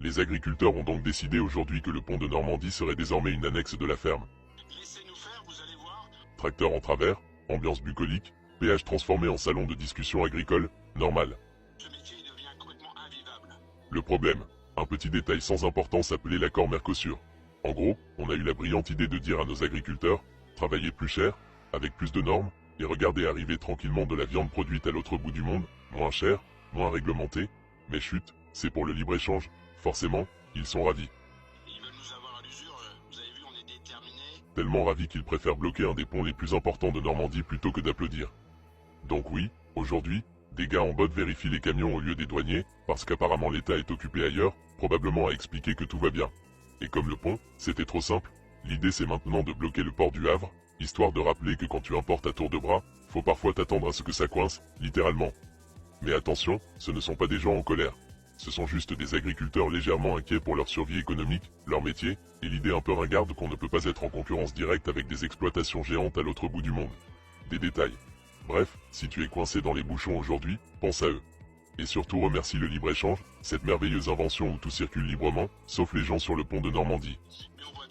Les agriculteurs ont donc décidé aujourd'hui que le pont de Normandie serait désormais une annexe de la ferme. Laissez-nous faire, vous allez voir. Tracteur en travers, ambiance bucolique, péage transformé en salon de discussion agricole, normal. Ce métier devient complètement invivable. Le problème, un petit détail sans importance appelé l'accord Mercosur. En gros, on a eu la brillante idée de dire à nos agriculteurs, travaillez plus cher, avec plus de normes, et regardez arriver tranquillement de la viande produite à l'autre bout du monde, moins chère, moins réglementée, mais chut, c'est pour le libre-échange, forcément, ils sont ravis. Ils veulent nous avoir à l'usure, vous avez vu, on est déterminés. Tellement ravis qu'ils préfèrent bloquer un des ponts les plus importants de Normandie plutôt que d'applaudir. Donc oui, aujourd'hui, des gars en botte vérifient les camions au lieu des douaniers, parce qu'apparemment l'État est occupé ailleurs, probablement à expliquer que tout va bien. Et comme le pont, c'était trop simple, l'idée c'est maintenant de bloquer le port du Havre, histoire de rappeler que quand tu importes à tour de bras, faut parfois t'attendre à ce que ça coince, littéralement. Mais attention, ce ne sont pas des gens en colère. Ce sont juste des agriculteurs légèrement inquiets pour leur survie économique, leur métier, et l'idée un peu ringarde qu'on ne peut pas être en concurrence directe avec des exploitations géantes à l'autre bout du monde. Des détails. Bref, si tu es coincé dans les bouchons aujourd'hui, pense à eux. Et surtout remercie le libre-échange, cette merveilleuse invention où tout circule librement, sauf les gens sur le pont de Normandie. Mais on voit